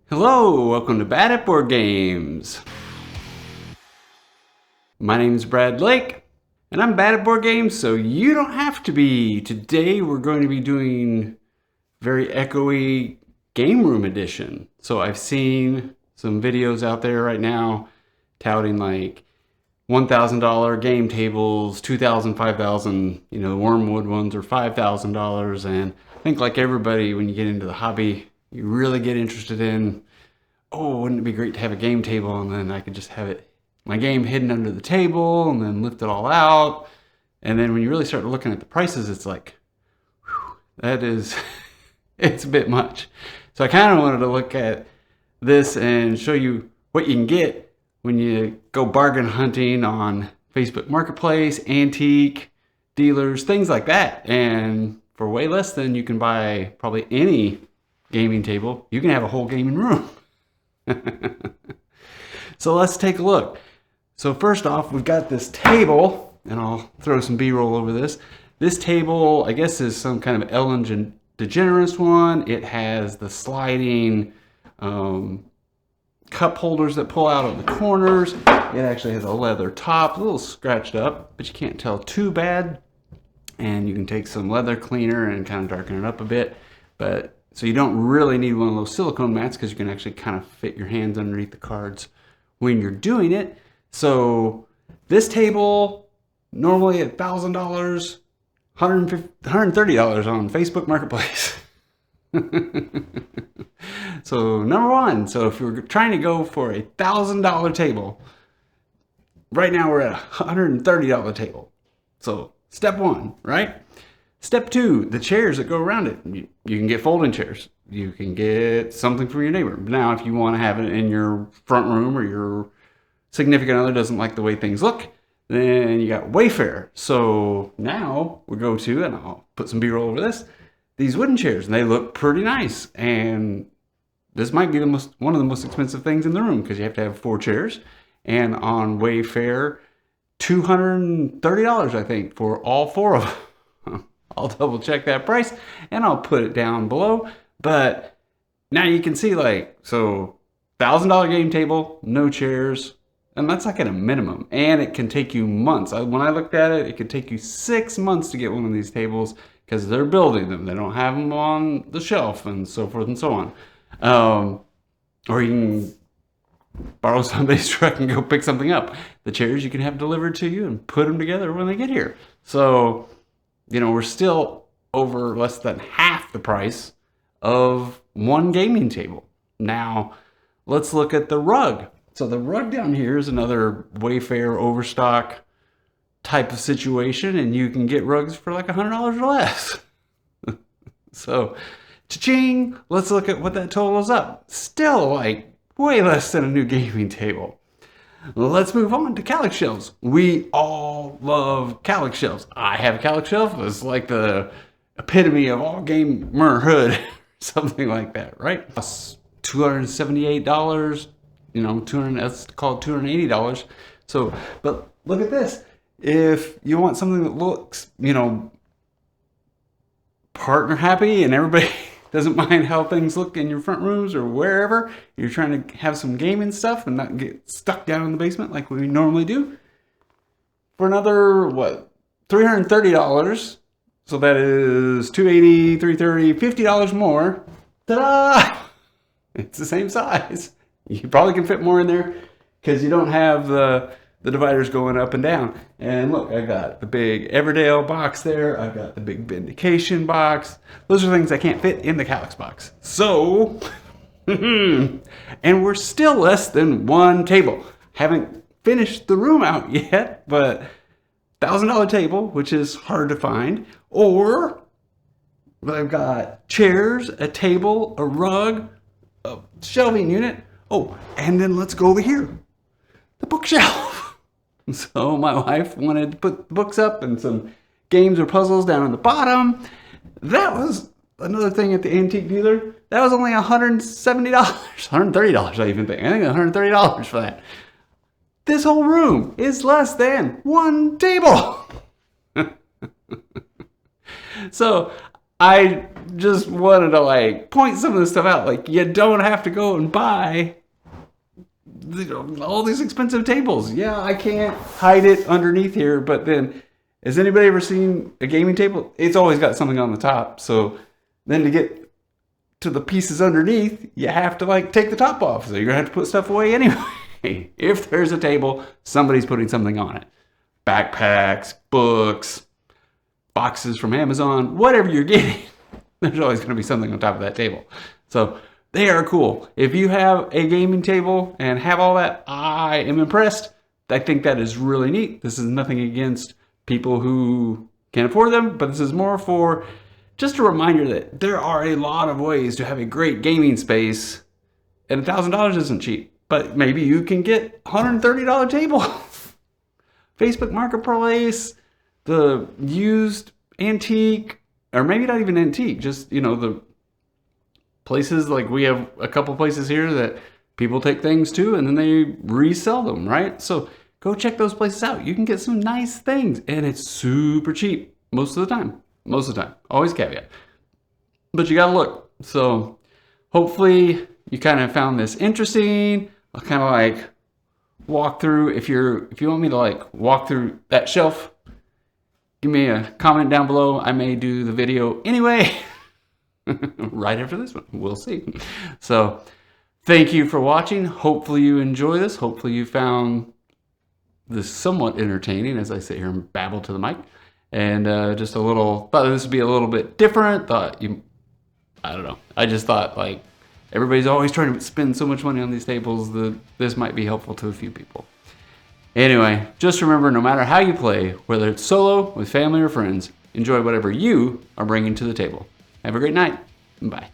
Hello, welcome to Board Games. My name's Brad Lake, and I'm bad at board games, so you don't have to be. Today we're going to be doing very echoey game room edition. So I've seen some videos out there right now touting like $1,000 game tables, $2,000, $5,000, the Wormwood ones are $5,000. And I think like everybody, when you get into the hobby, you really get interested in, oh, wouldn't it be great to have a game table, and then I could just have my game hidden under the table and then lift it all out. And then when you really start looking at the prices, it's like, whew, that is, it's a bit much. So I kind of wanted to look at this and show you what you can get when you go bargain hunting on Facebook Marketplace, antique dealers, things like that. And for way less than you can buy probably any gaming table, you can have a whole gaming room. So let's take a look. So first off, we've got this table, and I'll throw some B-roll over this. This table, I guess, is some kind of Ellen DeGeneres one. It has the sliding cup holders that pull out of the corners. It actually has a leather top, a little scratched up, but you can't tell too bad. And you can take some leather cleaner and kind of darken it up a bit. So you don't really need one of those silicone mats because you can actually kind of fit your hands underneath the cards when you're doing it. So this table, normally $1,000, $130 on Facebook Marketplace. So number one, so if you're trying to go for a $1,000 table, right now we're at a $130 table. So step one, right? Step two, the chairs that go around it. You can get folding chairs. You can get something for your neighbor. Now, if you want to have it in your front room or your significant other doesn't like the way things look, then you got Wayfair. So now we go to, and I'll put some B-roll over this, these wooden chairs, and they look pretty nice. And this might be one of the most expensive things in the room because you have to have 4 chairs. And on Wayfair, $230, I think, for all 4 of them. I'll double check that price and I'll put it down below. But now you can see, so $1,000 game table, no chairs, and that's like at a minimum. And it can take you months. When I looked at it, it could take you 6 months to get one of these tables because they're building them. They don't have them on the shelf and so forth and so on. Or you can borrow somebody's truck and go pick something up. The chairs you can have delivered to you and put them together when they get here. So we're still over less than half the price of one gaming table. Now, let's look at the rug. So the rug down here is another Wayfair overstock type of situation, and you can get rugs for like $100 or less. So, cha-ching, let's look at what that totals up. Still like way less than a new gaming table. Let's move on to Kallax shelves. We all love Kallax shelves. I have a Kallax shelf. It's like the epitome of all gamerhood, something like that, right? It's $278, let's call it $280. So, but look at this. If you want something that looks, partner happy and everybody doesn't mind how things look in your front rooms or wherever, you're trying to have some gaming stuff and not get stuck down in the basement like we normally do, for another, $330. So that is $280, $330, $50 more. Ta-da! It's the same size. You probably can fit more in there because you don't have the dividers going up and down. And look, I got the big Everdale box there. I've got the big Vindication box. Those are things I can't fit in the Kallax box. So, and we're still less than one table. Haven't finished the room out yet, but $1,000 table, which is hard to find. Or I've got chairs, a table, a rug, a shelving unit. Oh, and then let's go over here. The bookshelf. So my wife wanted to put the books up and some games or puzzles down on the bottom. That was another thing at the antique dealer. That was only $170, $130 I even think. I think $130 for that. This whole room is less than one table. So I just wanted to like point some of this stuff out. Like, you don't have to go and buy all these expensive tables. Yeah, I can't hide it underneath here, but then has anybody ever seen a gaming table? It's always got something on the top. So then to get to the pieces underneath, you have to like take the top off. So you're gonna have to put stuff away anyway. If there's a table, somebody's putting something on it. Backpacks, books, boxes from Amazon, whatever you're getting, there's always going to be something on top of that table. So they are cool. If you have a gaming table and have all that, I am impressed. I think that is really neat. This is nothing against people who can't afford them, but this is more for just a reminder that there are a lot of ways to have a great gaming space, and $1,000 isn't cheap, but maybe you can get a $130 table. Facebook Marketplace, the used antique, or maybe not even antique, just, the places, like we have a couple places here that people take things to and then they resell them, right? So go check those places out. You can get some nice things and it's super cheap most of the time. Always caveat. But you gotta look. So hopefully you kind of found this interesting. I'll kind of like walk through, if you want me to like walk through that shelf, give me a comment down below. I may do the video anyway, right after this one. We'll see. So thank you for watching. Hopefully you enjoy this. Hopefully you found this somewhat entertaining as I sit here and babble to the mic. And just thought this would be a little bit different. I don't know. I just thought like, everybody's always trying to spend so much money on these tables that this might be helpful to a few people. Anyway, just remember, no matter how you play, whether it's solo, with family, or friends, enjoy whatever you are bringing to the table. Have a great night. Bye.